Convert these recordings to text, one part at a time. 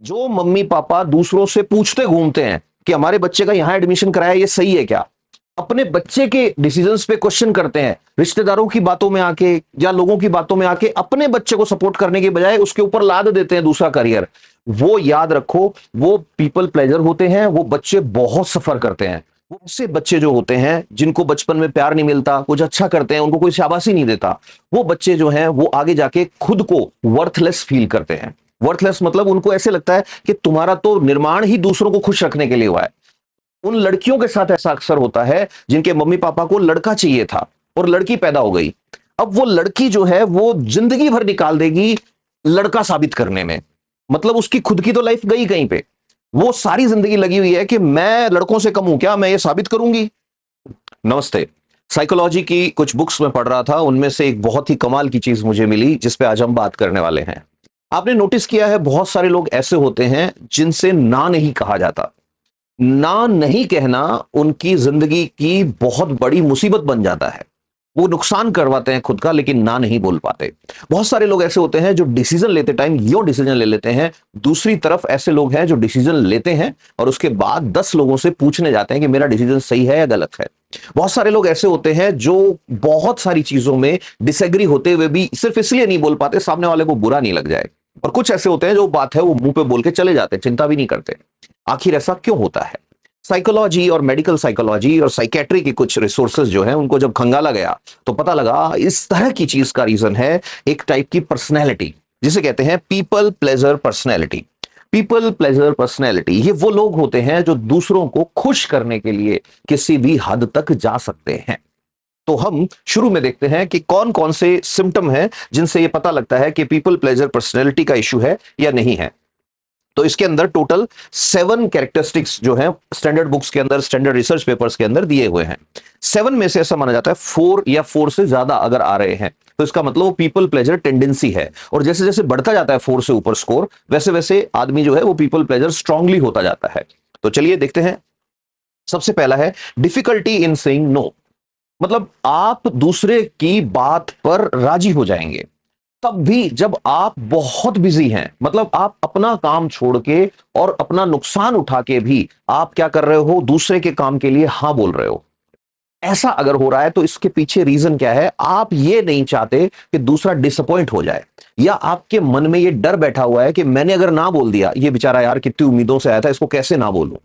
जो mummy papa दूसरों से पूछते घूमते हैं कि हमारे बच्चे का यहां एडमिशन कराया, ये सही है क्या, अपने बच्चे के डिसीजंस पे क्वेश्चन करते हैं, रिश्तेदारों की बातों में आके या लोगों की बातों में आके अपने बच्चे को सपोर्ट करने के बजाय उसके ऊपर लाद देते हैं दूसरा करियर। वो याद रखो, वो पीपल प्लेजर होते हैं, वो बच्चे बहुत सफर करते हैं। वो ऐसे बच्चे जो होते हैं जिनको बचपन में प्यार नहीं मिलता, कुछ अच्छा करते हैं, उनको कोई शाबाशी नहीं देता, वो बच्चे जो हैं वो आगे जाके खुद को वर्थलेस फील करते हैं। वर्थलेस मतलब उनको ऐसे लगता है कि तुम्हारा तो निर्माण ही दूसरों को खुश रखने के लिए हुआ है। उन लड़कियों के साथ ऐसा अक्सर होता है जिनके मम्मी पापा को लड़का चाहिए था और लड़की पैदा हो गई। अब वो लड़की जो है वो जिंदगी भर निकाल देगी लड़का साबित करने में। मतलब उसकी खुद की तो लाइफ गई कहीं पे, वो सारी जिंदगी लगी हुई है कि मैं लड़कों से कम हूं क्या, मैं ये साबित करूंगी। नमस्ते। साइकोलॉजी की कुछ बुक्स में पढ़ रहा था, उनमें से एक बहुत ही कमाल की चीज मुझे मिली जिस पे आज हम बात करने वाले हैं। आपने नोटिस किया है बहुत सारे लोग ऐसे होते हैं जिनसे ना नहीं कहा जाता। ना नहीं कहना उनकी जिंदगी की बहुत बड़ी मुसीबत बन जाता है। वो नुकसान करवाते हैं खुद का, लेकिन ना नहीं बोल पाते। बहुत सारे लोग ऐसे होते हैं जो डिसीजन लेते टाइम यो डिसीजन ले लेते हैं। दूसरी तरफ ऐसे लोग हैं जो डिसीजन लेते हैं और उसके बाद 10 लोगों से पूछने जाते हैं कि मेरा डिसीजन सही है या गलत है। बहुत सारे लोग ऐसे होते हैं जो बहुत सारी चीजों में डिसएग्री होते हुए भी सिर्फ इसलिए नहीं बोल पाते सामने वाले को बुरा नहीं लग जाए। और कुछ ऐसे होते हैं जो बात है वो मुंह पे बोल के चले जाते हैं, चिंता भी नहीं करते। आखिर ऐसा क्यों होता है? साइकोलॉजी और मेडिकल साइकोलॉजी और साइकेट्री के कुछ रिसोर्सेज जो हैं उनको जब खंगाला गया तो पता लगा इस तरह की चीज का रीजन है एक टाइप की पर्सनैलिटी, जिसे कहते हैं people pleasure personality. People pleasure personality ये वो लोग होते हैं जो दूसरों को खुश करने के लिए किसी भी हद तक जा सकते हैं। तो हम शुरू में देखते हैं कि कौन कौन से सिम्टम हैं जिनसे ये पता लगता है कि पीपल प्लेजर पर्सनैलिटी का इशू है या नहीं है। तो इसके अंदर टोटल 7 कैरेक्टरिस्टिक्स जो हैं स्टैंडर्ड बुक्स के अंदर, स्टैंडर्ड रिसर्च पेपर्स के अंदर दिए हुए हैं। 7 में से ऐसा माना जाता है 4 या 4 से ज्यादा अगर आ रहे हैं तो इसका मतलब वो पीपल प्लेजर टेंडेंसी है। और जैसे जैसे बढ़ता जाता है 4 से ऊपर स्कोर, वैसे वैसे आदमी जो है वो पीपल प्लेजर स्ट्रांगली होता जाता है। तो चलिए देखते हैं। सबसे पहला है डिफिकल्टी इन सेइंग नो। मतलब आप दूसरे की बात पर राजी हो जाएंगे तब भी जब आप बहुत बिजी हैं, मतलब आप अपना काम छोड़ के और अपना नुकसान उठा के भी आप क्या कर रहे हो, दूसरे के काम के लिए हां बोल रहे हो। ऐसा अगर हो रहा है तो इसके पीछे रीजन क्या है? आप ये नहीं चाहते कि दूसरा डिसअपॉइंट हो जाए, या आपके मन में ये डर बैठा हुआ है कि मैंने अगर ना बोल दिया, ये बेचारा यार कितनी उम्मीदों से आया था, इसको कैसे ना बोलूं।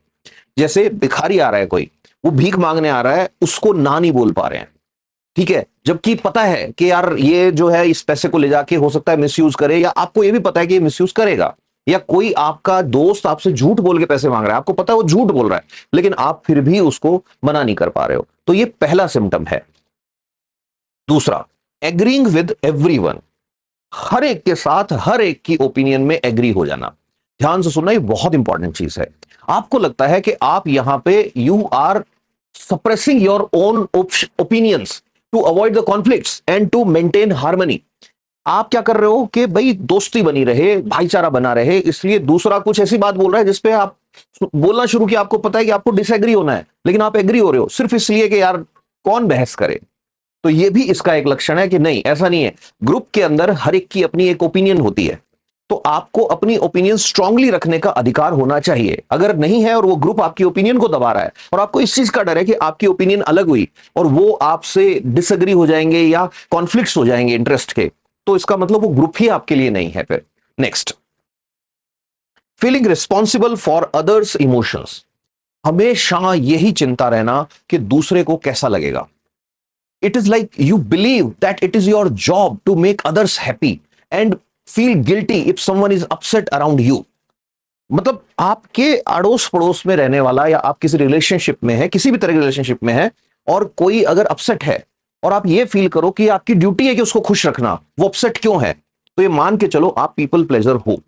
जैसे भिखारी आ रहा है कोई, वो भीख मांगने आ रहा है, उसको ना नहीं बोल पा रहे हैं, ठीक है, जबकि पता है कि यार ये जो है इस पैसे को ले जाके हो सकता है मिसयूज करे, या आपको ये भी पता है कि ये मिसयूज करेगा। या कोई आपका दोस्त आपसे झूठ बोल के पैसे मांग रहा है, आपको पता है वो झूठ बोल रहा है, लेकिन आप फिर भी उसको मना नहीं कर पा रहे हो। तो ये पहला सिम्टम है। दूसरा, एग्रीइंग विद एवरीवन। हर एक के साथ हर एक की ओपिनियन में एग्री हो जाना। ध्यान से सुनना, ये बहुत इंपॉर्टेंट चीज है। आपको लगता है कि आप यहां पे you are suppressing your own opinions to avoid the conflicts and to maintain harmony. आप क्या कर रहे हो कि भाई दोस्ती बनी रहे, भाईचारा बना रहे, इसलिए दूसरा कुछ ऐसी बात बोल रहा है जिसपे आप बोलना शुरू किया। आपको पता है कि आपको डिसएग्री होना है, लेकिन आप एग्री हो रहे हो सिर्फ इसलिए कि यार कौन बहस करे। तो ये भी इसका एक लक्षण है कि नहीं, ऐसा नहीं है। ग्रुप के अंदर हर एक की अपनी एक ओपिनियन होती है, तो आपको अपनी ओपिनियन स्ट्रांगली रखने का अधिकार होना चाहिए। अगर नहीं है और वो ग्रुप आपकी ओपिनियन को दबा रहा है और आपको इस चीज का डर है कि आपकी ओपिनियन अलग हुई और वो आपसे डिसएग्री हो जाएंगे या कॉन्फ्लिक्ट्स हो जाएंगे इंटरेस्ट के, तो इसका मतलब वो ग्रुप ही आपके लिए नहीं है फिर। Next, feeling responsible for others emotions. हमेशा यही चिंता रहना कि दूसरे को कैसा लगेगा। It is like you believe that it is your job to make others happy and feel guilty if someone is upset around you. मतलब आपके अड़ोस पड़ोस में रहने वाला या आप किसी रिलेशनशिप में है, किसी भी तरह के रिलेशनशिप में है, और कोई अगर अपसेट है और आप ये फील करो कि आपकी ड्यूटी है कि उसको खुश रखना, वो अपसेट क्यों है, तो ये मान के चलो आप पीपल प्लेजर हो,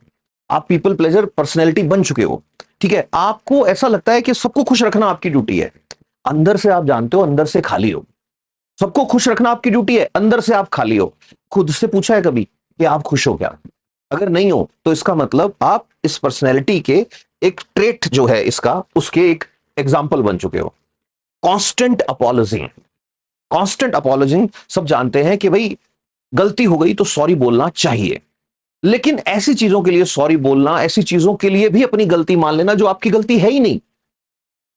आप पीपल प्लेजर पर्सनैलिटी बन चुके हो। ठीक है, आपको ऐसा लगता है कि सबको खुश रखना आपकी ड्यूटी है। अंदर से आप जानते हो अंदर से खाली हो। सबको खुश रखना आपकी ड्यूटी है, अंदर से आप खाली हो। खुद से पूछा है कभी कि आप खुश हो क्या? अगर नहीं हो तो इसका मतलब आप इस पर्सनैलिटी के एक ट्रेट जो है इसका, उसके एक एग्जाम्पल बन चुके हो। कांस्टेंट अपॉलजिंग। कांस्टेंट अपॉलजिंग सब जानते हैं कि भाई गलती हो गई तो सॉरी बोलना चाहिए, लेकिन ऐसी चीजों के लिए सॉरी बोलना, ऐसी चीजों के लिए भी अपनी गलती मान लेना जो आपकी गलती है ही नहीं।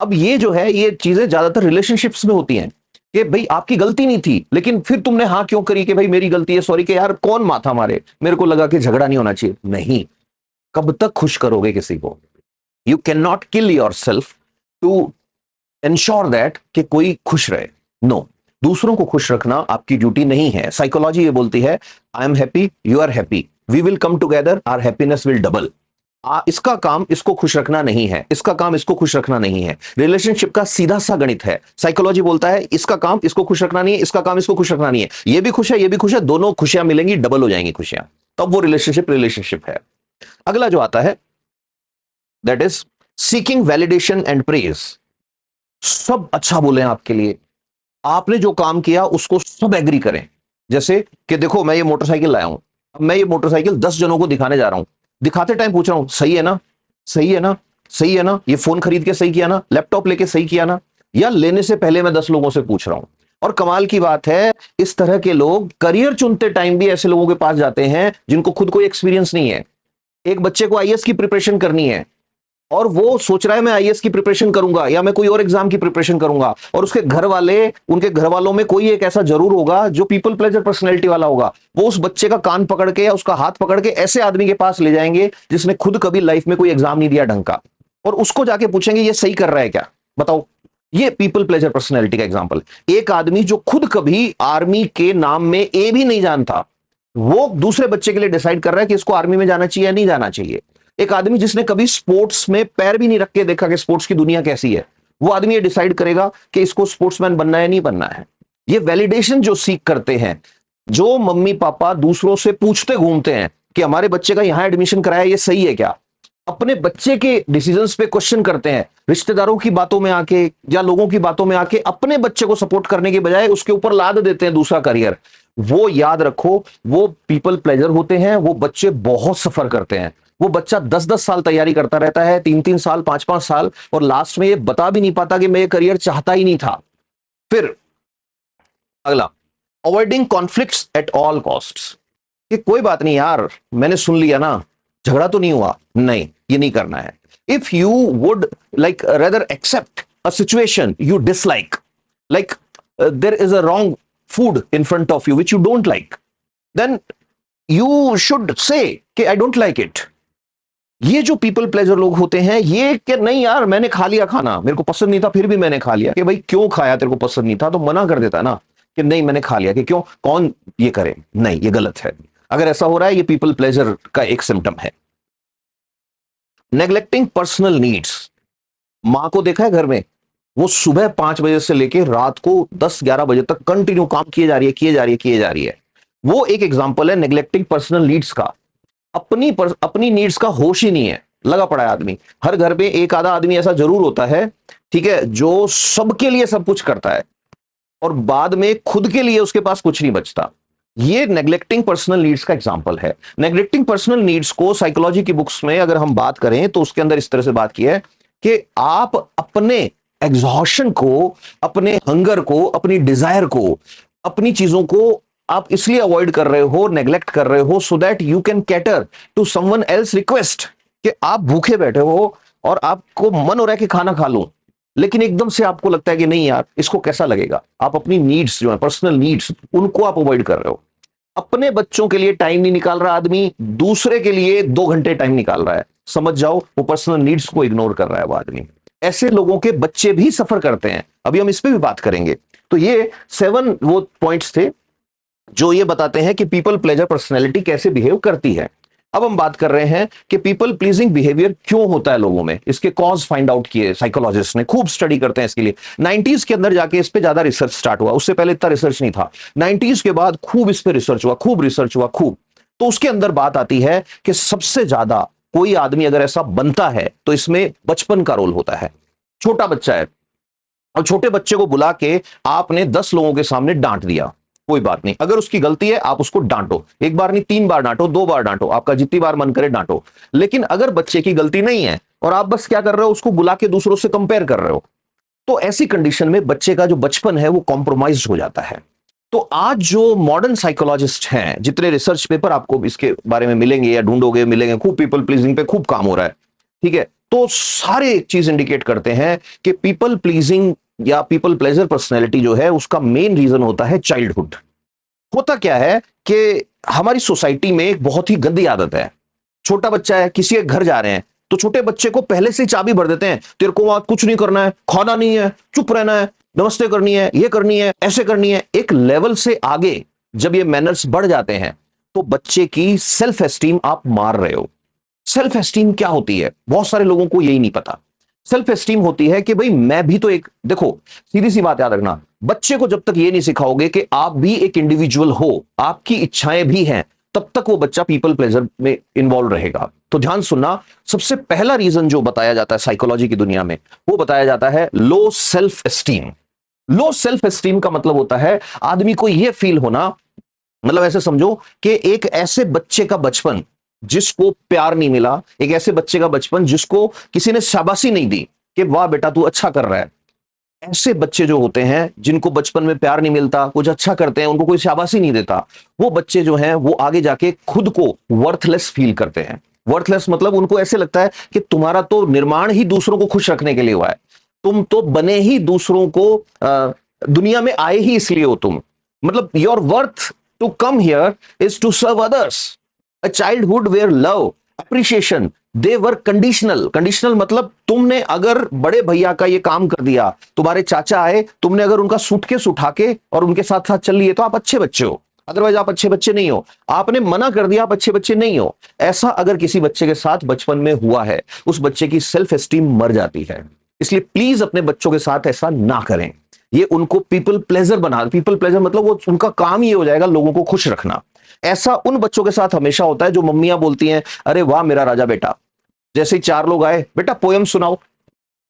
अब ये जो है, ये चीजें ज्यादातर रिलेशनशिप्स में होती हैं कि भाई आपकी गलती नहीं थी, लेकिन फिर तुमने हाँ क्यों करी कि भाई मेरी गलती है, सॉरी, कि यार कौन माथा मारे, मेरे को लगा कि झगड़ा नहीं होना चाहिए। नहीं, कब तक खुश करोगे किसी को? You can not kill yourself to ensure that कि कोई खुश रहे। नो, दूसरों को खुश रखना आपकी ड्यूटी नहीं है। साइकोलॉजी ये बोलती है, I am happy, you are happy, we will come together, our happiness will double. इसका काम इसको खुश रखना नहीं है, इसका काम इसको खुश रखना नहीं है। रिलेशनशिप का सीधा सा गणित है। साइकोलॉजी बोलता है इसका काम इसको खुश रखना नहीं है, इसका काम इसको खुश रखना नहीं है। ये भी खुश है, ये भी खुश है, दोनों खुशियां मिलेंगी, डबल हो जाएंगी खुशियां, तब वो रिलेशनशिप रिलेशनशिप है। अगला जो आता है, that is seeking validation and praise. सब अच्छा बोले आपके लिए, आपने जो काम किया उसको सब एग्री करें। जैसे कि देखो मैं ये मोटरसाइकिल लाया हूं, अब मैं ये मोटरसाइकिल 10 जनों को दिखाने जा रहा हूं, दिखाते टाइम पूछ रहा हूं सही है ना, सही है ना, सही है ना, ये फोन खरीद के सही किया ना, लैपटॉप लेके सही किया ना, या लेने से पहले मैं 10 लोगों से पूछ रहा हूं। और कमाल की बात है, इस तरह के लोग करियर चुनते टाइम भी ऐसे लोगों के पास जाते हैं जिनको खुद कोई एक्सपीरियंस नहीं है। एक बच्चे को आईएएस की प्रिपरेशन करनी है और वो सोच रहा है मैं आईएएस की प्रिपरेशन करूंगा या मैं कोई और एग्जाम की प्रिपरेशन करूंगा, और उसके घर वाले, उनके घर वालों में कोई एक ऐसा जरूर होगा जो पीपल प्लेजर पर्सनैलिटी वाला होगा। वो उस बच्चे का कान पकड़ के या उसका हाथ पकड़ के ऐसे आदमी के पास ले जाएंगे जिसने खुद कभी लाइफ में कोई एग्जाम नहीं दिया ढंग का, और उसको जाके पूछेंगे ये सही कर रहा है क्या, बताओ। ये पीपल प्लेजर पर्सनैलिटी का एग्जाम्पल। एक आदमी जो खुद कभी आर्मी के नाम में ए भी नहीं जानता, वो दूसरे बच्चे के लिए डिसाइड कर रहा है कि इसको आर्मी में जाना चाहिए या नहीं जाना चाहिए। एक आदमी जिसने कभी स्पोर्ट्स में पैर भी नहीं रख के देखा कि स्पोर्ट्स की दुनिया कैसी है, वो आदमी ये डिसाइड करेगा कि इसको स्पोर्ट्समैन बनना है नहीं बनना है। ये वैलिडेशन जो सीख करते हैं, जो मम्मी पापा दूसरों से पूछते घूमते हैं कि हमारे बच्चे का यहां एडमिशन कराया, ये सही है क्या, अपने बच्चे के डिसीजंस पे क्वेश्चन करते हैं, रिश्तेदारों की बातों में आके या लोगों की बातों में आके अपने बच्चे को सपोर्ट करने के बजाय उसके ऊपर लाद देते हैं दूसरा करियर। वो याद रखो, वो पीपल प्लेजर होते हैं, वो बच्चे बहुत सफर करते हैं। वो बच्चा 10-10 साल तैयारी करता रहता है, 3-3 साल, 5-5 साल, और लास्ट में ये बता भी नहीं पाता कि मैं ये करियर चाहता ही नहीं था। फिर अगला, avoiding conflicts at all costs. कि कोई बात नहीं यार, मैंने सुन लिया ना, झगड़ा तो नहीं हुआ, नहीं, ये नहीं करना है। If you would like rather accept a situation you dislike, like there is a wrong food in front of you which you don't like, then you should say कि I don't like it। ये जो people pleasure लोग होते हैं, ये कि नहीं यार मैंने खा लिया खाना, मेरे को पसंद नहीं था फिर भी मैंने खा लिया, कि भाई क्यों खाया, तेरे को पसंद नहीं था तो मना कर देता ना कि नहीं मैंने खा लिया, कि क्यों, कौन ये करे, नहीं ये गलत है। अगर ऐसा हो रहा है, ये पीपल प्लेजर का एक सिम्टम है। Neglecting personal needs. मां को देखा है घर में, वो सुबह 5 बजे से लेकर रात को 10-11 बजे तक कंटिन्यू काम किए जा रही है, किए जा रही है, किए जा रही है। वो एक एग्जांपल है नेग्लेक्टिंग पर्सनल नीड्स का। अपनी नीड्स का होश ही नहीं है, लगा पड़ा है आदमी। हर घर में एक आधा आदमी ऐसा जरूर होता है, ठीक है, जो सबके लिए सब कुछ करता है और बाद में खुद के लिए उसके पास कुछ नहीं बचता। ये नेग्लेक्टिंग पर्सनल नीड्स का एग्जांपल है। नेग्लेक्टिंग पर्सनल नीड्स को साइकोलॉजी की बुक्स में अगर हम बात करें तो उसके अंदर इस तरह से बात की है कि आप अपने एग्जॉशन को, अपने हंगर को, अपनी डिजायर को, अपनी चीजों को आप इसलिए अवॉइड कर रहे हो, नेग्लेक्ट कर रहे हो, so that you can cater to someone else request. कि आप भूखे बैठे हो और आपको मन हो रहा है कि खाना खा लूं, लेकिन एकदम से आपको लगता है कि नहीं यार इसको कैसा लगेगा। आप अपनी नीड्स जो है, पर्सनल नीड्स, उनको आप अवॉइड कर रहे हो। अपने बच्चों के लिए टाइम नहीं निकाल रहा आदमी, दूसरे के लिए 2 घंटे टाइम निकाल रहा है। समझ जाओ वो पर्सनल नीड्स को इग्नोर कर रहा है वो आदमी। ऐसे लोगों के बच्चे भी सफर करते हैं, अभी हम इस पे भी बात करेंगे। तो ये 7 वो पॉइंट्स थे जो ये बताते हैं कि पीपल प्लेजर पर्सनैलिटी कैसे बिहेव करती है। अब हम बात कर रहे हैं कि पीपल प्लीजिंग बिहेवियर क्यों होता है लोगों में, इसके कॉज फाइंड आउट किए साइकोलॉजिस्ट ने, खूब स्टडी करते हैं इसके लिए। 90s के अंदर जाके इस पे ज्यादा रिसर्च स्टार्ट हुआ, उससे पहले इतना रिसर्च नहीं था। 90s के बाद खूब इस पे रिसर्च हुआ, खूब रिसर्च हुआ, खूब। तो उसके अंदर बात आती है कि सबसे ज्यादा कोई आदमी अगर ऐसा बनता है तो इसमें बचपन का रोल होता है। छोटा बच्चा है और छोटे बच्चे को बुला के आपने 10 लोगों के सामने डांट दिया, कोई बात नहीं, अगर उसकी गलती है आप उसको डांटो, 1 बार नहीं 3 बार डांटो, 2 बार डांटो, आपका जितनी बार मन करे डांटो। लेकिन अगर बच्चे की गलती नहीं है और आप बस क्या कर रहे हो, उसको बुला के दूसरों से कंपेयर कर रहे हो, तो ऐसी कंडीशन में बच्चे का जो बचपन है वो कॉम्प्रोमाइज हो जाता है। तो आज जो मॉडर्न साइकोलॉजिस्ट हैं, जितने रिसर्च पेपर आपको इसके बारे में मिलेंगे या ढूंढोगे मिलेंगे, खूब पीपल प्लीजिंग पे खूब काम हो रहा है, ठीक है, तो सारे एक चीज इंडिकेट करते हैं कि पीपल प्लीजिंग या पीपल प्लेजर पर्सनैलिटी जो है उसका मेन रीजन होता है चाइल्डहुड। होता क्या है कि हमारी सोसाइटी में एक बहुत ही गंदी आदत है। छोटा बच्चा है, किसी के घर जा रहे हैं, तो छोटे बच्चे को पहले से ही चाबी भर देते हैं, तेरे को वहां कुछ नहीं करना है, खाना नहीं है, चुप रहना है, नमस्ते करनी है, ये करनी है, ऐसे करनी है। एक लेवल से आगे जब ये मैनर्स बढ़ जाते हैं तो बच्चे की सेल्फ एस्टीम आप मार रहे हो। सेल्फ एस्टीम क्या होती है, बहुत सारे लोगों को यही नहीं पता। सेल्फ एस्टीम होती है कि भाई मैं भी तो एक, देखो सीधी सी बात याद रखना, बच्चे को जब तक ये नहीं सिखाओगे कि आप भी एक इंडिविजुअल हो, आपकी इच्छाएं भी हैं, तब तक वो बच्चा पीपल प्लेजर में इन्वॉल्व रहेगा। तो ध्यान सुनना, सबसे पहला रीजन जो बताया जाता है साइकोलॉजी की दुनिया में, वो बताया जाता है low self esteem. Low self esteem का मतलब होता है आदमी को यह फील होना, मतलब ऐसे समझो कि एक ऐसे बच्चे का बचपन जिसको प्यार नहीं मिला, एक ऐसे बच्चे का बचपन जिसको किसी ने शाबाशी नहीं दी कि वाह बेटा तू अच्छा कर रहा है। ऐसे बच्चे जो होते हैं जिनको बचपन में प्यार नहीं मिलता, कुछ अच्छा करते हैं उनको कोई शाबाशी नहीं देता, वो बच्चे जो हैं वो आगे जाके खुद को वर्थलेस फील करते हैं। वर्थलेस मतलब उनको ऐसे लगता है कि तुम्हारा तो निर्माण ही दूसरों को खुश रखने के लिए हुआ है, तुम तो बने ही दूसरों को दुनिया में आए ही इसलिए हो तुम, मतलब your worth to come here is to serve others. A childhood where love appreciation they were conditional. Conditional मतलब तुमने अगर बड़े भैया का ये काम कर दिया, तुम्हारे चाचा आए, तुमने अगर उनका सूटकेस उठा के और उनके साथ साथ चल लिए तो आप अच्छे बच्चे हो, अदरवाइज आप अच्छे बच्चे नहीं हो। आपने मना कर दिया, आप अच्छे बच्चे नहीं हो। ऐसा अगर किसी बच्चे के साथ बचपन में हुआ है, उस बच्चे की सेल्फ एस्टीम मर जाती है। इसलिए प्लीज अपने बच्चों के साथ ऐसा ना करें। ये उनको पीपल प्लेजर बना, पीपल प्लेजर मतलब वो उनका काम ही हो जाएगा लोगों को खुश रखना। ऐसा उन बच्चों के साथ हमेशा होता है जो मम्मियां बोलती हैं अरे वाह मेरा राजा बेटा, जैसे ही चार लोग आए बेटा पोयम सुनाओ,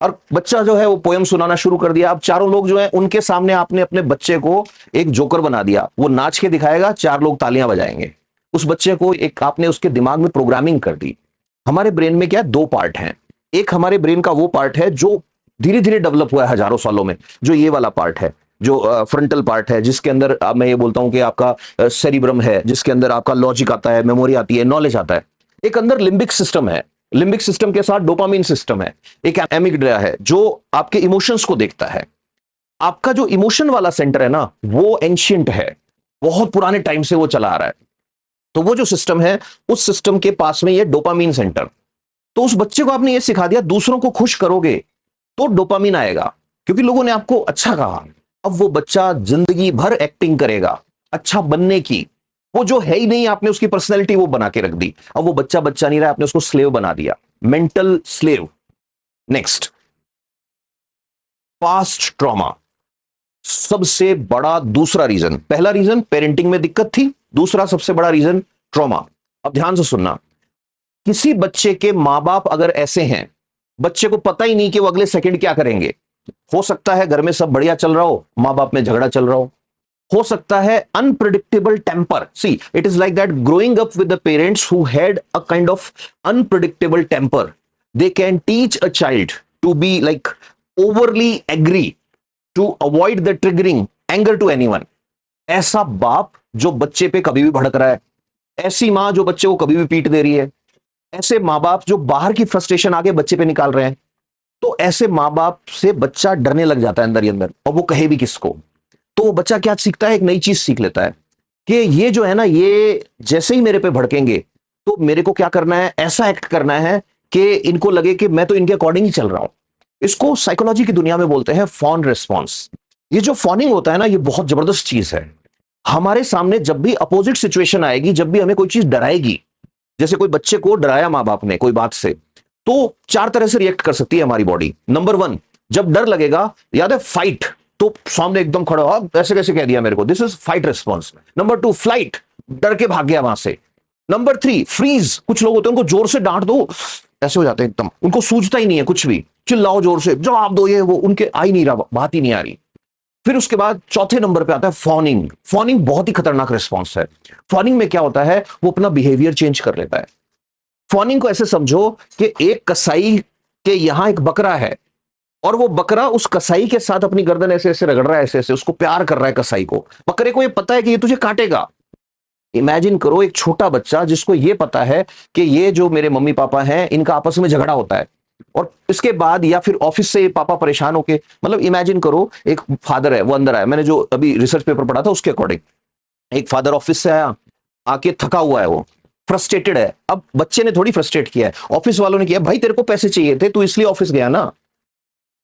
और बच्चा जो है वो पोयम सुनाना शुरू कर दिया। अब चारों लोग जो है उनके सामने आपने अपने बच्चे को एक जोकर बना दिया, वो नाच के दिखाएगा, चार लोग तालियां बजाएंगे। उस बच्चे को एक आपने उसके दिमाग में प्रोग्रामिंग कर दी। हमारे ब्रेन में क्या दो पार्ट हैं, एक हमारे ब्रेन का वो पार्ट है जो धीरे धीरे डेवलप हुआ है हजारों सालों में, जो ये वाला पार्ट है, जो फ्रंटल पार्ट है, जिसके अंदर मैं ये बोलता हूं कि आपका सेरिब्रम है, जिसके अंदर आपका लॉजिक आता है, मेमोरी आती है, नॉलेज आता है। एक अंदर लिम्बिक सिस्टम है, लिम्बिक सिस्टम के साथ डोपामिन सिस्टम है, एक एमिगडाला है जो आपके इमोशंस को देखता है। आपका जो इमोशन वाला सेंटर है ना, वो एंशियंट है, बहुत पुराने टाइम से वो चला आ रहा है। तो वो जो सिस्टम है, उस सिस्टम के पास में ये डोपामिन सेंटर। तो उस बच्चे को आपने ये सिखा दिया दूसरों को खुश करोगे तो डोपामिन आएगा, क्योंकि लोगों ने आपको अच्छा कहा। अब वो बच्चा जिंदगी भर एक्टिंग करेगा अच्छा बनने की। वो जो है ही नहीं, आपने उसकी पर्सनैलिटी वो बना के रख दी। अब वो बच्चा बच्चा नहीं रहा, आपने उसको स्लेव बना दिया, mental slave. Next, past trauma. सबसे बड़ा दूसरा रीजन, पहला रीजन पेरेंटिंग में दिक्कत थी, दूसरा सबसे बड़ा रीजन ट्रॉमा। अब ध्यान से सुनना, किसी बच्चे के मां बाप अगर ऐसे हैं, बच्चे को पता ही नहीं कि वो अगले सेकंड क्या करेंगे। हो सकता है घर में सब बढ़िया चल रहा हो, मां बाप में झगड़ा चल रहा हो सकता है unpredictable temper. See it is like that, growing up with the parents who had a kind of unpredictable temper, they can teach a child to be like overly agree to avoid the triggering anger to anyone. ऐसा बाप जो बच्चे पे कभी भी भड़क रहा है, ऐसी मां जो बच्चे को कभी भी पीट दे रही है, ऐसे मां बाप जो बाहर की फ्रस्ट्रेशन आगे बच्चे पे निकाल रहे हैं, तो ऐसे मां बाप से बच्चा डरने लग जाता है अंदर ही अंदर, और वो कहे भी किसको। तो वो बच्चा क्या सीखता है, एक नई चीज सीख लेता है कि ये जो है ना, ये जैसे ही मेरे पे भड़केंगे तो मेरे को क्या करना है, ऐसा एक्ट करना है कि इनको लगे कि मैं तो इनके अकॉर्डिंग ही चल रहा हूं। इसको साइकोलॉजी की दुनिया में बोलते हैं फॉन रिस्पॉन्स। ये जो फॉनिंग होता है ना, ये बहुत जबरदस्त चीज है। हमारे सामने जब भी अपोजिट सिचुएशन आएगी, जब भी हमें कोई चीज डराएगी, जैसे कोई बच्चे को डराया मां बाप ने कोई बात से, तो चार तरह से रिएक्ट कर सकती है हमारी बॉडी। नंबर वन, जब डर लगेगा, याद है फाइट, तो सामने एकदम खड़ा हो, ऐसे कैसे कह दिया मेरे को, this is fight response. Number two, flight, डर के भाग गया वहां से। नंबर थ्री, फ्रीज, कुछ लोग होते हैं उनको जोर से डांट दो ऐसे हो जाते हैं एकदम, उनको सूझता ही नहीं है कुछ भी, चिल्लाओ जोर से, जवाब दो, ये वो उनके आ ही नहीं रहा, बात ही नहीं आ रही। फिर उसके बाद चौथे नंबर पे आता है फॉनिंग। फॉनिंग बहुत ही खतरनाक रिस्पॉन्स है। फॉनिंग में क्या होता है, वो अपना बिहेवियर चेंज कर लेता है। फॉनिंग को ऐसे समझो कि एक कसाई के यहां एक बकरा है, और वो बकरा उस कसाई के साथ अपनी गर्दन ऐसे ऐसे रगड़ रहा है, ऐसे ऐसे उसको प्यार कर रहा है कसाई को। बकरे को ये पता है कि ये तुझे काटेगा। इमेजिन करो एक छोटा बच्चा जिसको ये पता है कि ये जो मेरे मम्मी पापा हैं इनका आपस में झगड़ा होता है, और इसके बाद या फिर ऑफिस से पापा परेशान होके, मतलब इमेजिन करो एक फादर है, वो अंदर आया, मैंने जो अभी रिसर्च पेपर पढ़ा था उसके अकॉर्डिंग, एक फादर ऑफिस से आया, आके थका हुआ है, वो फ्रस्ट्रेटेड है। अब बच्चे ने थोड़ी फ्रस्ट्रेट किया है, ऑफिस वालों ने किया, भाई तेरे को पैसे चाहिए थे तू इसलिए ऑफिस गया ना।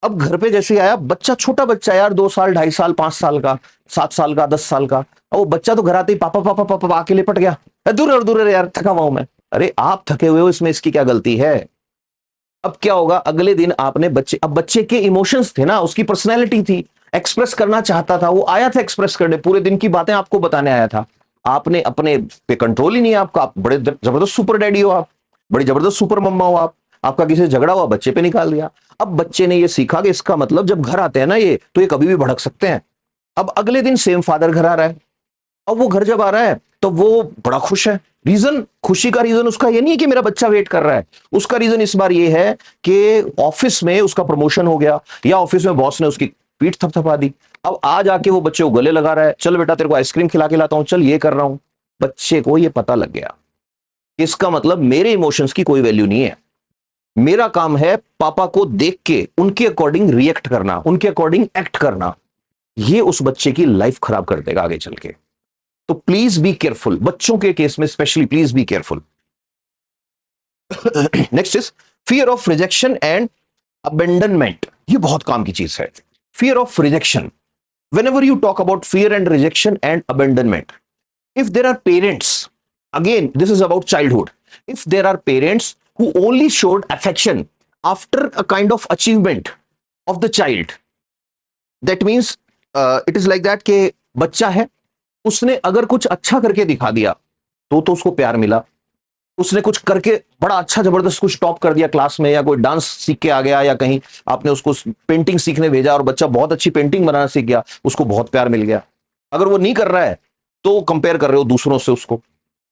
अब घर पे जैसे आया, बच्चा छोटा बच्चा यार, 2 साल 2.5 साल 5 साल का, 7 साल का, 10 साल का, अब वो बच्चा तो घर आते ही पापा पापा पापा आके लिपट गया, दूर दूर यार थका हुआ हूं मैं। अरे आप थके हुए हो, इसमें इसकी क्या गलती है। अब क्या होगा, अगले दिन आपने बच्चे, अब बच्चे के इमोशंस थे ना, उसकी पर्सनैलिटी थी, एक्सप्रेस करना चाहता था, वो आया था एक्सप्रेस करने, पूरे दिन की बातें आपको बताने आया था। आपने अपने पे कंट्रोल ही नहीं है आपका, आप बड़े जबरदस्त सुपर डैडी हो, आप बड़ी जबरदस्त सुपर मम्मा हो, आप आपका किसी से झगड़ा हुआ बच्चे पे निकाल दिया। अब बच्चे ने ये सीखा कि इसका मतलब जब घर आते हैं ना ये, तो ये कभी भी भड़क सकते हैं। अब अगले दिन सेम फादर घर आ रहा है, अब वो घर जब आ रहा है तो वो बड़ा खुश है। रीजन, खुशी का रीजन उसका ये नहीं है कि मेरा बच्चा वेट कर रहा है, उसका रीजन इस बार ये है कि ऑफिस में उसका प्रमोशन हो गया, या ऑफिस में बॉस ने उसकी पीठ थपथपा दी। अब आज आके वो बच्चे को गले लगा रहा है, चल बेटा तेरे को आइसक्रीम खिला के लाता हूं, चल ये कर रहा हूं। बच्चे को ये पता लग गया, इसका मतलब मेरे इमोशंस की कोई वैल्यू नहीं है, मेरा काम है पापा को देख के उनके अकॉर्डिंग रिएक्ट करना, उनके अकॉर्डिंग एक्ट करना। ये उस बच्चे की लाइफ खराब कर देगा आगे चल के। तो प्लीज बी केयरफुल, बच्चों के केस में specially please be careful. Next is fear of rejection and abandonment. ये बहुत काम की चीज है, fear of rejection. whenever you talk about fear and rejection and abandonment, if there are parents, again this is about childhood, if there are parents who only showed affection after a kind of achievement of the child, that means it is like that कि बच्चा है, उसने अगर कुछ अच्छा करके दिखा दिया तो उसको प्यार मिला, उसने कुछ करके बड़ा अच्छा जबरदस्त कुछ टॉप कर दिया क्लास में, या कोई डांस सीख के आ गया, या कहीं आपने उसको पेंटिंग सीखने भेजा और बच्चा बहुत अच्छी पेंटिंग बनाना सीख गया, उसको बहुत प्यार मिल गया। अगर वो नहीं कर रहा है तो कंपेयर कर रहे हो दूसरों से उसको,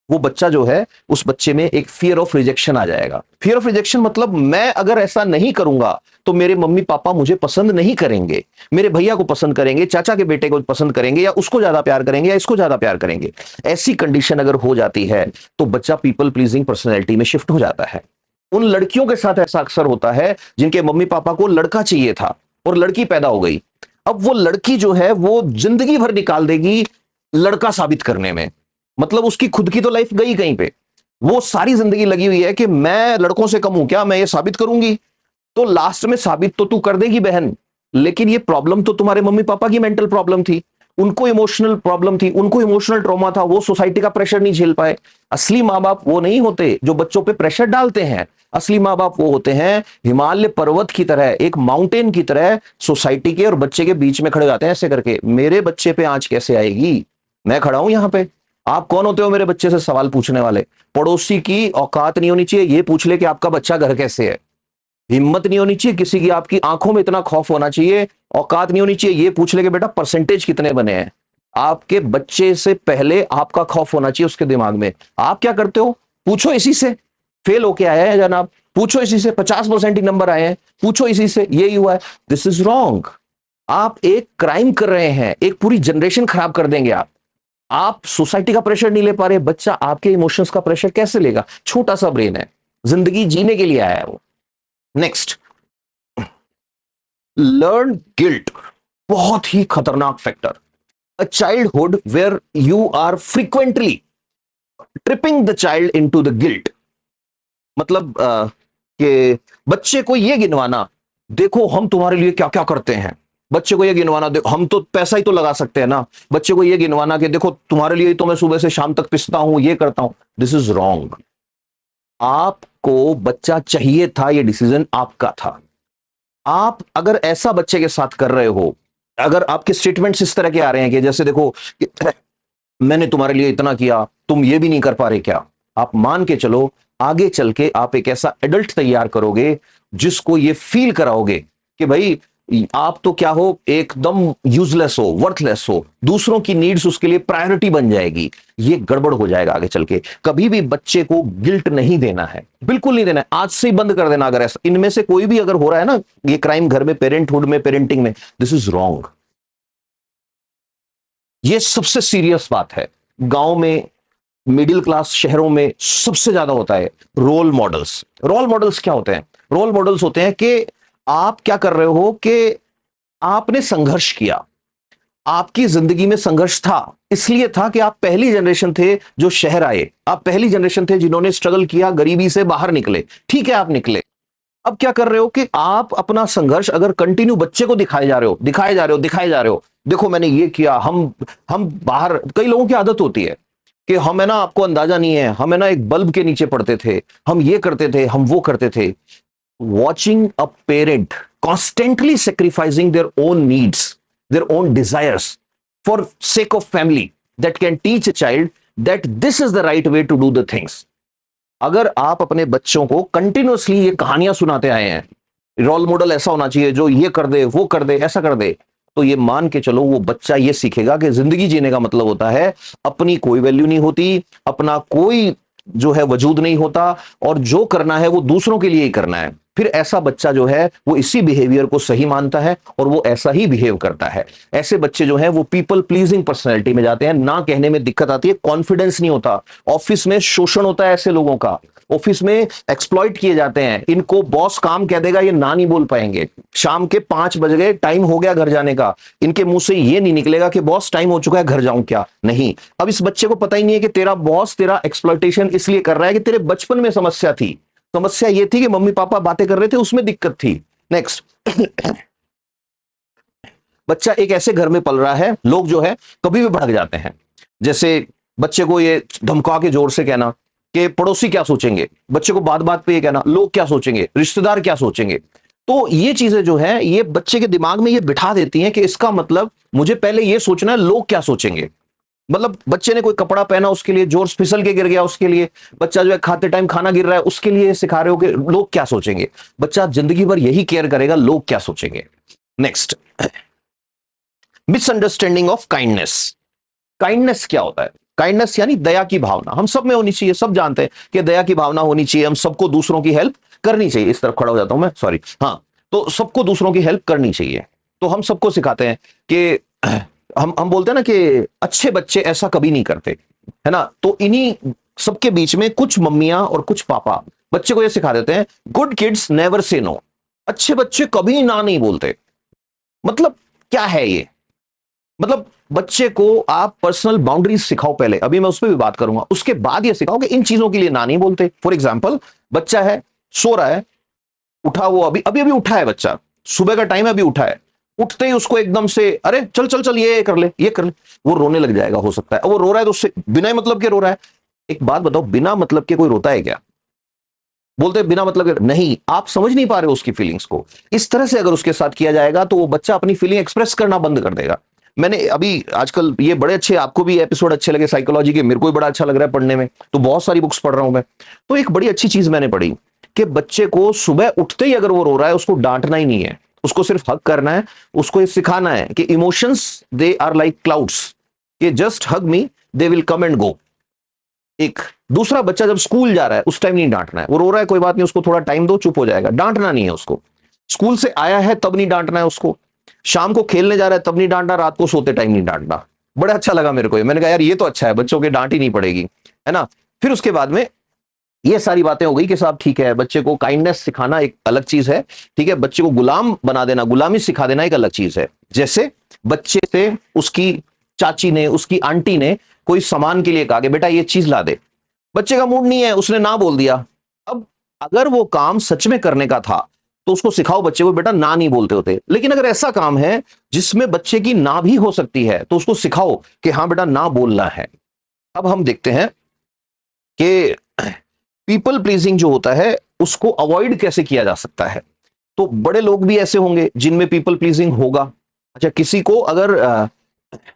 वो बच्चा जो है उस बच्चे में एक फियर ऑफ रिजेक्शन आ जाएगा। फियर ऑफ रिजेक्शन मतलब मैं अगर ऐसा नहीं करूंगा तो मेरे मम्मी पापा मुझे पसंद नहीं करेंगे, मेरे भैया को पसंद करेंगे, चाचा के बेटे को पसंद करेंगे, या उसको ज्यादा प्यार करेंगे, या इसको ज्यादा प्यार करेंगे। ऐसी कंडीशन अगर हो जाती है तो बच्चा पीपल प्लीजिंग पर्सनैलिटी में शिफ्ट हो जाता है। उन लड़कियों के साथ ऐसा अक्सर होता है जिनके मम्मी पापा को लड़का चाहिए था और लड़की पैदा हो गई। अब वो लड़की जो है वो जिंदगी भर निकाल देगी लड़का साबित करने में, मतलब उसकी खुद की तो लाइफ गई कहीं पे, वो सारी जिंदगी लगी हुई है कि मैं लड़कों से कम हूं क्या, मैं ये साबित करूंगी। तो लास्ट में साबित तो तू कर देगी बहन, लेकिन ये प्रॉब्लम तो तुम्हारे मम्मी पापा की मेंटल प्रॉब्लम थी, उनको इमोशनल प्रॉब्लम थी, उनको इमोशनल ट्रॉमा था, वो सोसाइटी का प्रेशर नहीं झेल पाए। असली माँ बाप वो नहीं होते जो बच्चों पे प्रेशर डालते हैं, असली माँ बाप वो होते हैं हिमालय पर्वत की तरह, एक माउंटेन की तरह सोसाइटी के और बच्चे के बीच में खड़े जाते हैं ऐसे करके, मेरे बच्चे पे आंच कैसे आएगी, मैं खड़ा हूं यहां पे, आप कौन होते हो मेरे बच्चे से सवाल पूछने वाले। पड़ोसी की औकात नहीं होनी चाहिए ये पूछ ले कि आपका बच्चा घर कैसे है, हिम्मत नहीं होनी चाहिए किसी की, आपकी आंखों में इतना खौफ होना चाहिए, औकात नहीं होनी चाहिए ये पूछ ले कि बेटा परसेंटेज कितने बने हैं। आपके बच्चे से पहले आपका खौफ होना चाहिए उसके दिमाग में। आप क्या करते हो, पूछो इसी से, फेल होके आया है जनाब, पूछो इसी से, 50% ही नंबर आए हैं, पूछो इसी से, यही हुआ है। दिस इज रॉन्ग, आप एक क्राइम कर रहे हैं, एक पूरी जनरेशन खराब कर देंगे आप सोसाइटी का प्रेशर नहीं ले पा रहे, बच्चा आपके इमोशंस का प्रेशर कैसे लेगा, छोटा सा ब्रेन है, जिंदगी जीने के लिए आया है वो। नेक्स्ट, लर्न गिल्ट, बहुत ही खतरनाक factor. A childhood where you are frequently tripping the child into the guilt, मतलब कि बच्चे को ये गिनवाना, देखो हम तुम्हारे लिए क्या क्या करते हैं, बच्चे को ये गिनवाना, देखो हम तो पैसा ही तो लगा सकते हैं ना, बच्चे को ये गिनवाना कि देखो तुम्हारे लिए तो मैं सुबह से शाम तक पिसता हूं, ये करता हूं। This is wrong. आपको बच्चा चाहिए था, ये डिसीजन आपका था। आप अगर ऐसा बच्चे के साथ कर रहे हो, अगर आपके स्टेटमेंट्स इस तरह के आ रहे हैं कि जैसे देखो मैंने तुम्हारे लिए इतना किया, तुम ये भी नहीं कर पा रहे क्या, आप मान के चलो आगे चल के आप एक ऐसा एडल्ट तैयार करोगे जिसको ये फील कराओगे कि भाई आप तो क्या हो, एकदम यूजलेस हो, वर्थलेस हो, दूसरों की नीड्स उसके लिए प्रायोरिटी बन जाएगी। ये गड़बड़ हो जाएगा आगे चल के। कभी भी बच्चे को गिल्ट नहीं देना है, बिल्कुल नहीं देना है, आज से ही बंद कर देना। अगर ऐसा इनमें से कोई भी अगर हो रहा है ना ये क्राइम घर में, पेरेंटहुड में, पेरेंटिंग में, दिस इज रॉन्ग। ये सबसे सीरियस बात है। गांव में, मिडिल क्लास शहरों में सबसे ज्यादा होता है। रोल मॉडल्स, रोल मॉडल्स क्या होते हैं? रोल मॉडल्स होते हैं कि आप क्या कर रहे हो कि आपने संघर्ष किया, आपकी जिंदगी में संघर्ष था, इसलिए था कि आप पहली जनरेशन थे जो शहर आए, आप पहली जनरेशन थे जिन्होंने स्ट्रगल किया, गरीबी से बाहर निकले। ठीक है, आप निकले। अब क्या कर रहे हो कि आप अपना संघर्ष अगर कंटिन्यू बच्चे को दिखाए जा रहे हो, दिखाए जा रहे हो, दिखाए जा रहे हो, देखो मैंने ये किया, हम बाहर, कई लोगों की आदत होती है कि हम है ना, आपको अंदाजा नहीं है, हम है ना एक बल्ब के नीचे पड़ते थे, हम ये करते थे, हम वो करते थे। Watching a parent constantly sacrificing their own needs, their own desires for sake of family, that can teach a child that this is the right way to do the things. अगर आप अपने बच्चों को कंटिन्यूअसली ये कहानियां सुनाते आए हैं, रोल मॉडल ऐसा होना चाहिए जो ये कर दे, वो कर दे, ऐसा कर दे, तो ये मान के चलो वो बच्चा ये सीखेगा कि जिंदगी जीने का मतलब होता है अपनी कोई वैल्यू नहीं होती, अपना कोई जो है वजूद नहीं होता, और जो करना है वो दूसरों के लिए ही करना है। फिर ऐसा बच्चा जो है वो इसी बिहेवियर को सही मानता है और वो ऐसा ही बिहेव करता है। ऐसे बच्चे जो हैं वो पीपल प्लीजिंग पर्सनैलिटी में जाते हैं, ना कहने में दिक्कत आती है, कॉन्फिडेंस नहीं होता, ऑफिस में शोषण होता है ऐसे लोगों का, ऑफिस में एक्सप्लॉइट किए जाते हैं, इनको बॉस काम कह देगा ये ना नहीं बोल पाएंगे, शाम के 5 बज गए, टाइम हो गया घर जाने का, इनके मुंह से ये नहीं निकलेगा कि बॉस टाइम हो चुका है घर जाऊं क्या, नहीं। अब इस बच्चे को पता ही नहीं है कि तेरा बॉस तेरा एक्सप्लॉइटेशन इसलिए कर रहा है कि तेरे बचपन में समस्या थी, समस्या ये थी कि मम्मी पापा बातें कर रहे थे, उसमें दिक्कत थी। नेक्स्ट, बच्चा एक ऐसे घर में पल रहा है, लोग जो है कभी भी भड़क जाते हैं। जैसे बच्चे को ये धमका के जोर से कहना कि पड़ोसी क्या सोचेंगे, बच्चे को बात बात पे ये कहना लोग क्या सोचेंगे, रिश्तेदार क्या सोचेंगे, तो ये चीजें जो है ये बच्चे के दिमाग में ये बिठा देती हैं कि इसका मतलब मुझे पहले ये सोचना है लोग क्या सोचेंगे। मतलब बच्चे ने कोई कपड़ा पहना उसके लिए जोर से फिसल के गिर गया, उसके लिए, बच्चा जो है खाते टाइम खाना गिर रहा है उसके लिए सिखा रहे हो कि लोग क्या सोचेंगे। बच्चा जिंदगी भर यही केयर करेगा लोग क्या सोचेंगे। Next, misunderstanding of kindness. Kindness क्या होता है? काइंडनेस यानी दया की भावना, हम सब में होनी चाहिए, सब जानते हैं कि दया की भावना होनी चाहिए, हम सबको दूसरों की हेल्प करनी चाहिए। इस तरफ खड़ा हो जाता हूं मैं, सॉरी, हाँ, तो सबको दूसरों की हेल्प करनी चाहिए। तो हम सबको सिखाते हैं कि हम बोलते हैं ना कि अच्छे बच्चे ऐसा कभी नहीं करते, है ना। तो इन्हीं सबके बीच में कुछ मम्मियां और कुछ पापा बच्चे को यह सिखा देते हैं, good kids never say no, अच्छे बच्चे कभी ना नहीं बोलते। मतलब क्या है ये? मतलब बच्चे को आप पर्सनल बाउंड्रीज सिखाओ पहले, अभी मैं उस पर भी बात करूंगा, उसके बाद ये सिखाओ कि इन चीजों के लिए ना नहीं बोलते। फॉर एग्जाम्पल, बच्चा है, सो रहा है, उठा, वो अभी अभी अभी उठा है बच्चा, सुबह का टाइम है, अभी उठा है, उठते ही उसको एकदम से अरे चल चल चल ये कर ले, ये कर ले, वो रोने लग जाएगा हो सकता है। वो रो रहा है तो उससे बिना मतलब के रो रहा है। एक बात बताओ, बिना मतलब के कोई रोता है क्या? बोलते हैं बिना मतलब के नहीं, आप समझ नहीं पा रहे हो उसकी फीलिंग्स को। इस तरह से अगर उसके साथ किया जाएगा तो वो बच्चा अपनी फीलिंग एक्सप्रेस करना बंद कर देगा। मैंने अभी आजकल ये बड़े अच्छे, आपको भी एपिसोड अच्छे लगे साइकोलॉजी के, मेरे को भी बड़ा अच्छा लग रहा है पढ़ने में, तो बहुत सारी बुक्स पढ़ रहा हूं मैं। तो एक बड़ी अच्छी चीज मैंने पढ़ी कि बच्चे को सुबह उठते ही अगर वो रो रहा है उसको डांटना ही नहीं है, उसको सिर्फ हग करना है, उसको ये सिखाना है कि emotions they are like clouds, कि just hug me they will come and go. एक दूसरा बच्चा जब स्कूल जा रहा है उस टाइम नहीं डांटना है, वो रो रहा है कोई बात नहीं, उसको थोड़ा टाइम दो, चुप हो जाएगा, डांटना नहीं है उसको। स्कूल से आया है तब नहीं डांटना है उसको, शाम को खेलने जा रहा है तब नहीं डांटना, रात को सोते टाइम नहीं डांटना। बड़ा अच्छा लगा मेरे को, मैंने कहा यार ये तो अच्छा है, बच्चों के डांट ही नहीं पड़ेगी, है ना। फिर उसके बाद में ये सारी बातें हो गई कि साहब ठीक है, बच्चे को काइंडनेस सिखाना एक अलग चीज है, ठीक है, बच्चे को गुलाम बना देना, गुलामी सिखा देना एक अलग चीज है। जैसे बच्चे से उसकी चाची ने, उसकी आंटी ने कोई सामान के लिए कहा कि बेटा ये चीज ला दे, बच्चे का मूड नहीं है, उसने ना बोल दिया। अब अगर वो काम सच में करने का था तो उसको सिखाओ बच्चे को बेटा ना नहीं बोलते होते, लेकिन अगर ऐसा काम है जिसमें बच्चे की ना भी हो सकती है तो उसको सिखाओ कि हाँ बेटा ना बोलना है। अब हम देखते हैं कि पीपल प्लीजिंग जो होता है उसको अवॉइड कैसे किया जा सकता है। तो बड़े लोग भी ऐसे होंगे जिनमें पीपल प्लीजिंग होगा। अच्छा, किसी को अगर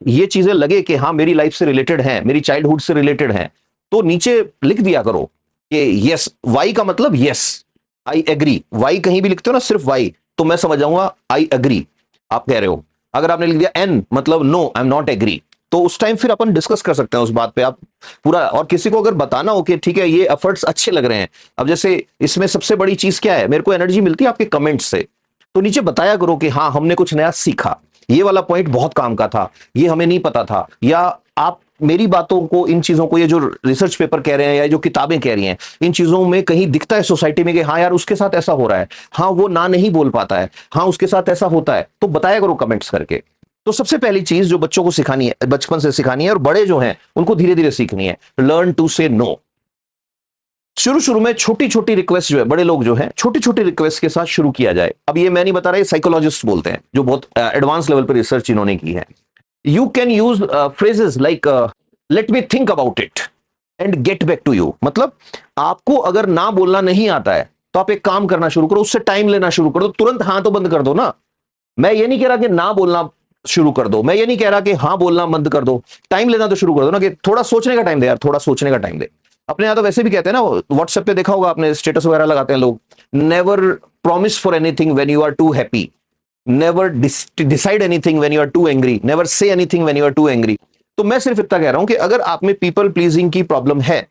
ये चीजें लगे कि हाँ मेरी लाइफ से रिलेटेड है, मेरी चाइल्डहुड से रिलेटेड है, तो नीचे लिख दिया करो कि यस, वाई का मतलब यस, आई एग्री, वाई कहीं भी लिखते हो ना सिर्फ वाई, तो मैं समझ जाऊंगा आई एग्री, आप कह रहे हो। अगर आपने लिख दिया एन मतलब no I am not agree, तो उस टाइम फिर अपन डिस्कस कर सकते हैं उस बात पे। आप पूरा, और किसी को अगर बताना हो कि ठीक है ये एफर्ट्स अच्छे लग रहे हैं, अब जैसे इसमें सबसे बड़ी चीज क्या है, मेरे को एनर्जी मिलती है आपके कमेंट्स से, तो नीचे बताया करो कि हाँ हमने कुछ नया सीखा, ये वाला पॉइंट बहुत काम का था, ये हमें नहीं पता था, या आप मेरी बातों को, इन चीजों को, ये जो रिसर्च पेपर कह रहे हैं या जो किताबें कह रही हैं, इन चीजों में कहीं दिखता है सोसाइटी में कि हाँ यार उसके साथ ऐसा हो रहा है, हाँ वो ना नहीं बोल पाता है, हाँ उसके साथ ऐसा होता है, तो बताया करो कमेंट्स करके। तो सबसे पहली चीज जो बच्चों को सिखानी है, बचपन से सिखानी है, और बड़े जो हैं उनको धीरे धीरे सीखनी है, लर्न टू से नो। शुरू शुरू में छोटी छोटी रिक्वेस्ट जो है, बड़े लोग जो हैं छोटी छोटी रिक्वेस्ट के साथ शुरू किया जाए। अब ये मैं नहीं बता रहा, ये साइकोलॉजिस्ट बोलते हैं जो बहुत एडवांस लेवल पर रिसर्च इन्होंने की है। You can use phrases like let me think about it and get back to you. मतलब आपको अगर ना बोलना नहीं आता है तो आप एक काम करना शुरू करो, उससे टाइम लेना शुरू कर दो, तुरंत हाँ तो बंद कर दो ना। मैं ये नहीं कह रहा कि ना बोलना शुरू कर दो, मैं ये नहीं कह रहा कि हाँ बोलना बंद कर दो, टाइम लेना तो शुरू कर दो ना, कि थोड़ा सोचने का टाइम दे यार, थोड़ा सोचने का टाइम दे। अपने यहाँ तो वैसे भी कहते हैं ना, व्हाट्सएप पे देखा होगा आपने, स्टेटस वगैरह लगाते हैं लोग, never promise for anything when you are too happy, never decide anything when you are too angry, never say anything when you are too angry. तो मैं सिर्फ इतना कह रहा हूं कि अगर आप में पीपल प्लीजिंग की प्रॉब्लम है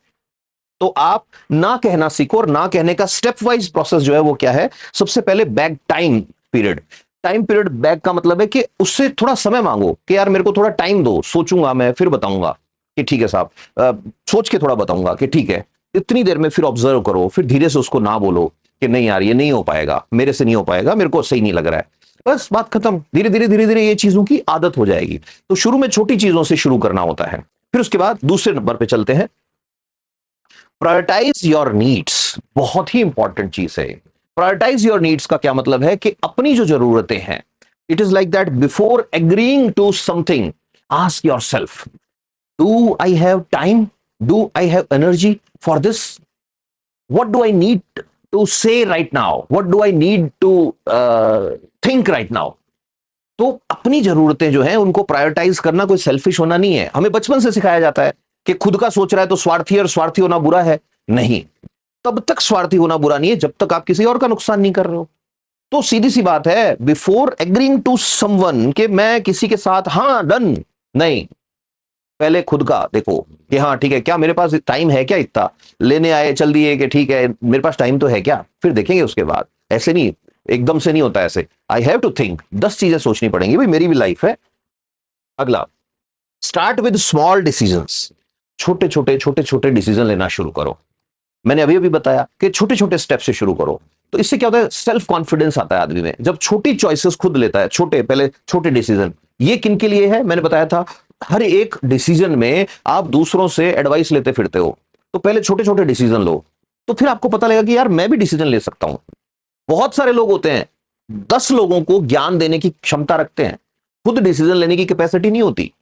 तो आप ना कहना सीखो, और ना कहने का स्टेप वाइज प्रोसेस जो है वो क्या है, सबसे पहले back time period. Time period back का मतलब है कि उससे थोड़ा समय मांगो कि यार मेरे को थोड़ा टाइम दो, सोचूंगा मैं फिर बताऊंगा कि ठीक है साहब, सोच के थोड़ा बताऊंगा कि ठीक है, इतनी देर में फिर ऑब्जर्व करो, फिर धीरे से उसको ना बोलो कि नहीं यार ये नहीं हो पाएगा, मेरे से नहीं हो पाएगा, मेरे को सही नहीं लग रहा है, बस बात खत्म। धीरे धीरे धीरे धीरे ये चीजों की आदत हो जाएगी। तो शुरू में छोटी चीजों से शुरू करना होता है। फिर उसके बाद दूसरे नंबर पे चलते हैं, प्रायोरिटाइज योर नीड्स। बहुत ही इंपॉर्टेंट चीज है। प्रायोरिटाइज योर नीड्स का क्या मतलब है कि अपनी जो जरूरतें हैं, it is like that before agreeing to something ask yourself, do I have time, do I have energy for this, what do I need to say right now, what do I need to think right now. तो अपनी जरूरतें जो हैं उनको prioritise करना कोई selfish होना नहीं है। हमें बचपन से सिखाया जाता है कि खुद का सोच रहा है तो स्वार्थी है, और स्वार्थी होना बुरा है। नहीं, तब तक स्वार्थी होना बुरा नहीं है जब तक आप किसी और का नुकसान नहीं कर रहे हो। तो सीधी सी बात है, बिफोर एग्रीइंग टू समवन कि मैं किसी के साथ हाँ डन, नहीं, पहले खुद का देखो कि हाँ ठीक है, क्या मेरे पास टाइम है, क्या इतना लेने आए चल दिए कि ठीक है मेरे पास टाइम तो है क्या, फिर देखेंगे उसके बाद। ऐसे नहीं, एकदम से नहीं होता ऐसे। आई हैव टू थिंक, 10 चीजें सोचनी पड़ेंगी, भाई मेरी भी लाइफ है। अगला, स्टार्ट विद स्मॉल डिसीजंस। छोटे छोटे डिसीजन लेना शुरू करो। मैंने अभी अभी बताया कि छोटे छोटे स्टेप से शुरू करो। तो इससे क्या होता है, सेल्फ कॉन्फिडेंस आता है आदमी में, जब छोटी चॉइसेस खुद लेता है, पहले छोटे डिसीजन। ये किन के लिए है, मैंने बताया था, हर एक डिसीजन में आप दूसरों से एडवाइस लेते फिरते हो, तो पहले छोटे छोटे डिसीजन लो, तो फिर आपको पता लगेगा कि यार मैं भी डिसीजन ले सकता हूं। बहुत सारे लोग होते हैं 10 लोगों को ज्ञान देने की क्षमता रखते हैं, खुद डिसीजन लेने की कैपेसिटी नहीं होती।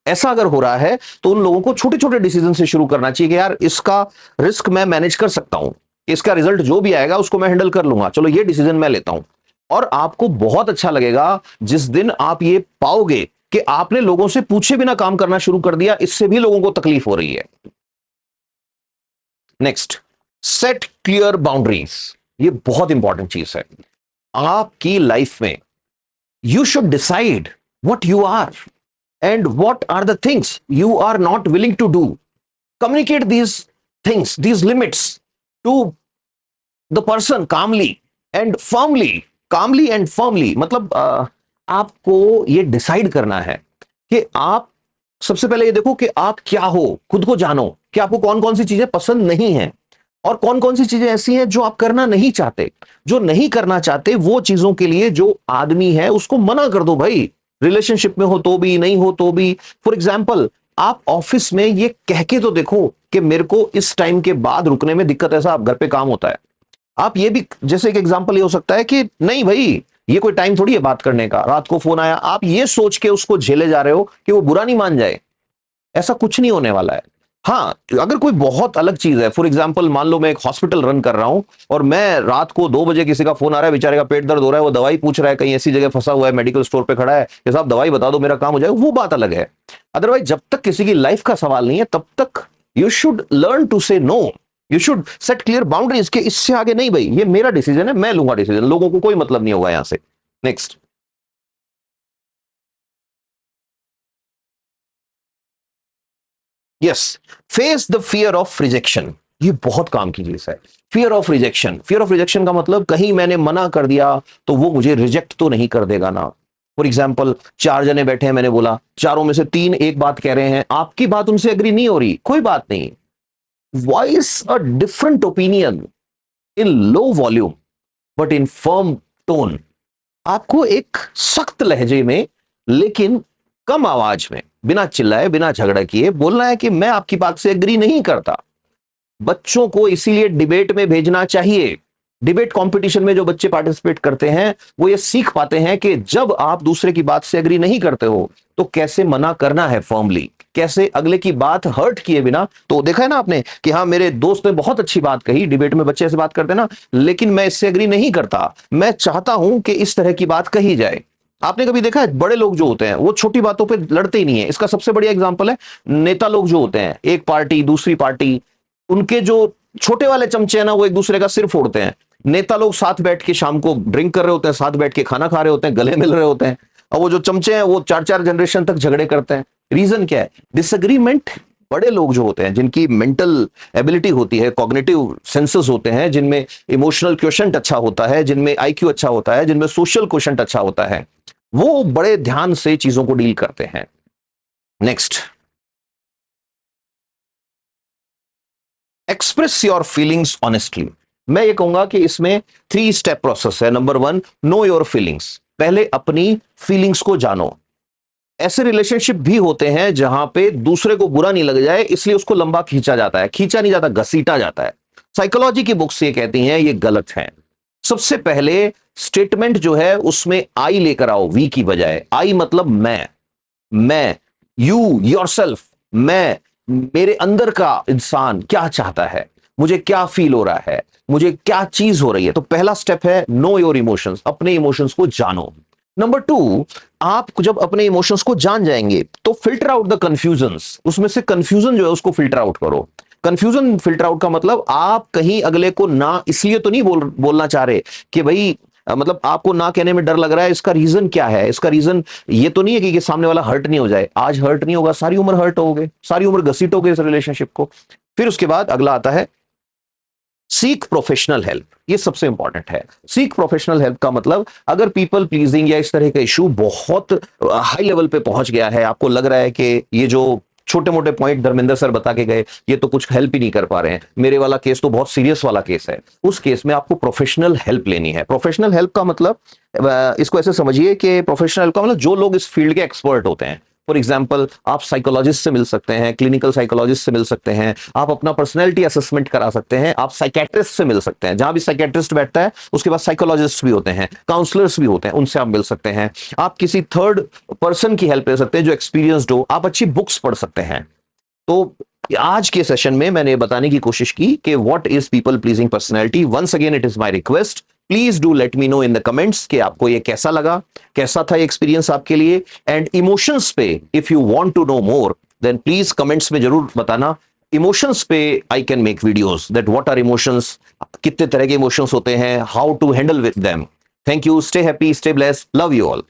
ऐसा अगर हो रहा है तो उन लोगों को छोटे छोटे डिसीजन से शुरू करना चाहिए कि यार इसका रिस्क मैं मैनेज कर सकता हूं, इसका रिजल्ट जो भी आएगा उसको मैं हैंडल कर लूंगा, चलो ये डिसीजन मैं लेता हूं। और आपको बहुत अच्छा लगेगा जिस दिन आप ये पाओगे कि आपने लोगों से पूछे बिना काम करना शुरू कर दिया, इससे भी लोगों को तकलीफ हो रही है। Next, set clear boundaries. ये बहुत इंपॉर्टेंट चीज है आपकी लाइफ में। You should decide what you are and what are the things you are not willing to do. Communicate these things, these limits to the person calmly and firmly. Calmly and firmly मतलब आपको ये decide करना है कि आप सबसे पहले ये देखो कि आप क्या हो, खुद को जानो कि आपको कौन कौन सी चीजें पसंद नहीं है और कौन कौन सी चीजें ऐसी हैं जो आप करना नहीं चाहते। जो नहीं करना चाहते वो चीजों के लिए जो आदमी है उसको मना कर दो भाई, रिलेशनशिप में हो तो भी, नहीं हो तो भी। फॉर एग्जाम्पल, आप ऑफिस में ये कह के तो देखो कि मेरे को इस टाइम के बाद रुकने में दिक्कत है साहब, घर पे काम होता है। आप ये भी, जैसे एक एग्जाम्पल ये हो सकता है कि नहीं भाई ये कोई टाइम थोड़ी है बात करने का, रात को फोन आया, आप ये सोच के उसको झेले जा रहे हो कि वो बुरा नहीं मान जाए। ऐसा कुछ नहीं होने वाला है। हाँ, अगर कोई बहुत अलग चीज है, फॉर एग्जांपल मान लो मैं एक हॉस्पिटल रन कर रहा हूं और मैं रात को 2 बजे किसी का फोन आ रहा है, बेचारे का पेट दर्द हो रहा है, वो दवाई पूछ रहा है, कहीं ऐसी जगह फंसा हुआ है, मेडिकल स्टोर पे खड़ा है कि साहब दवाई बता दो मेरा काम हो जाएगा, वो बात अलग है। अदरवाइज जब तक किसी की लाइफ का सवाल नहीं है तब तक you should learn to say no. You should set clear boundaries के इससे आगे नहीं भाई, ये मेरा डिसीजन है, मैं लूंगा डिसीजन, लोगों को कोई मतलब नहीं होगा यहां से। Next, yes, face the fear of rejection. ये बहुत काम की चीज है, fear of rejection. Fear of rejection का मतलब कहीं मैंने मना कर दिया तो वो मुझे रिजेक्ट तो नहीं कर देगा ना। फॉर एग्जाम्पल, 4 जने बैठे हैं, मैंने बोला, चारों में से 3 एक बात कह रहे हैं, आपकी बात उनसे एग्री नहीं हो रही, कोई बात नहीं, voice a different opinion in low volume but in firm tone. आपको एक सख्त लहजे में लेकिन कम आवाज में, बिना चिल्लाए बिना झगड़ा किए बोलना है कि मैं आपकी बात से एग्री नहीं करता। बच्चों को इसीलिए डिबेट में भेजना चाहिए। डिबेट कंपटीशन में जो बच्चे पार्टिसिपेट करते हैं वो ये सीख पाते हैं कि जब आप दूसरे की बात से एग्री नहीं करते हो तो कैसे मना करना है फॉर्मली, कैसे अगले की बात हर्ट किए बिना। तो देखा है ना आपने कि हाँ, मेरे दोस्त ने बहुत अच्छी बात कही, डिबेट में बच्चे ऐसे बात करते हैं ना, लेकिन मैं इससे एग्री नहीं करता, मैं चाहता हूं कि इस तरह की बात कही जाए। आपने कभी देखा है बड़े लोग जो होते हैं वो छोटी बातों पे लड़ते ही नहीं है। इसका सबसे बढ़िया एग्जांपल है नेता लोग जो होते हैं, एक पार्टी दूसरी पार्टी, उनके जो छोटे वाले चमचे हैं ना वो एक दूसरे का सिर फोड़ते हैं। नेता लोग साथ बैठ के शाम को ड्रिंक कर रहे होते हैं, साथ बैठ के खाना खा रहे होते हैं, गले मिल रहे होते हैं, और वो जो चमचे हैं वो 4-4 जनरेशन तक झगड़े करते हैं। रीजन क्या है? डिसएग्रीमेंट। बड़े लोग जो होते हैं, जिनकी मेंटल एबिलिटी होती है, कॉग्निटिव सेंसेस होते हैं, जिनमें इमोशनल क्वोशंट अच्छा होता है, जिनमें आईक्यू अच्छा होता है, जिनमें सोशल क्वोशंट अच्छा होता है, वो बड़े ध्यान से चीजों को डील करते हैं। Next, express your feelings honestly. मैं ये कहूंगा कि इसमें 3 स्टेप प्रोसेस है। Number 1, know your feelings. पहले अपनी फीलिंग्स को जानो। ऐसे रिलेशनशिप भी होते हैं जहां पे दूसरे को बुरा नहीं लग जाए इसलिए उसको लंबा खींचा जाता है, खींचा नहीं जाता, घसीटा जाता है। साइकोलॉजी की बुक्स ये कहती हैं ये गलत है। सबसे पहले स्टेटमेंट जो है उसमें आई लेकर आओ, वी की बजाय। आई मतलब मैं, यू, योरसेल्फ, मैं, मेरे अंदर का इंसान क्या चाहता है, मुझे क्या फील हो रहा है, मुझे क्या चीज हो रही है। तो पहला स्टेप है नो योर इमोशंस, अपने इमोशंस को जानो। नंबर 2, आप जब अपने इमोशंस को जान जाएंगे तो फिल्टर आउट द कंफ्यूजन्स। उसमें से कंफ्यूजन जो है उसको फिल्टर आउट करो। कंफ्यूजन फिल्टर आउट का मतलब आप कहीं अगले को ना इसलिए तो नहीं बोलना चाह रहे कि भाई मतलब आपको ना कहने में डर लग रहा है, इसका रीजन क्या है? इसका रीजन ये तो नहीं है कि सामने वाला हर्ट नहीं हो जाए। आज हर्ट नहीं होगा, सारी उम्र हर्ट होगे, सारी उम्र घसीटोगे इस रिलेशनशिप को। फिर उसके बाद अगला आता है सीक प्रोफेशनल हेल्प। ये सबसे इंपॉर्टेंट है। सीक प्रोफेशनल हेल्प का मतलब अगर पीपल प्लीजिंग या इस तरह का इशू बहुत हाई लेवल पे पहुंच गया है, आपको लग रहा है कि ये जो छोटे मोटे पॉइंट धर्मेंद्र सर बता के गए ये तो कुछ हेल्प ही नहीं कर पा रहे हैं, मेरे वाला केस तो बहुत सीरियस वाला केस है, उस केस में आपको प्रोफेशनल हेल्प लेनी है। प्रोफेशनल हेल्प का मतलब इसको ऐसे समझिए कि प्रोफेशनल हेल्प का मतलब जो लोग इस फील्ड के एक्सपर्ट होते हैं। फॉर एग्जाम्पल, आप साइकोलॉजिस्ट से मिल सकते हैं, क्लिनिकल साइकोलॉजिस्ट से मिल सकते हैं, आप अपना पर्सनैलिटी असेसमेंट करा सकते हैं, आप साइकेट्रिस्ट से मिल सकते हैं। जहां भी साइकेट्रिस्ट बैठता है उसके पास साइकोलॉजिस्ट भी होते हैं, काउंसलर्स भी होते हैं, उनसे आप मिल सकते हैं। आप किसी थर्ड पर्सन की हेल्प ले सकते हैं जो एक्सपीरियंस्ड हो, आप अच्छी बुक्स पढ़ सकते हैं। तो आज के सेशन में मैंने बताने की कोशिश की कि what is people pleasing personality. Once again it is my request, please do let me know in the comments कि आपको ये कैसा लगा, कैसा था एक्सपीरियंस आपके लिए। एंड इमोशंस पे if you want to know more then please comments में जरूर बताना। इमोशंस पे I can make videos that what are emotions, कितने तरह के इमोशंस होते हैं, how to handle with them. Thank you, stay happy, stay blessed, love you all.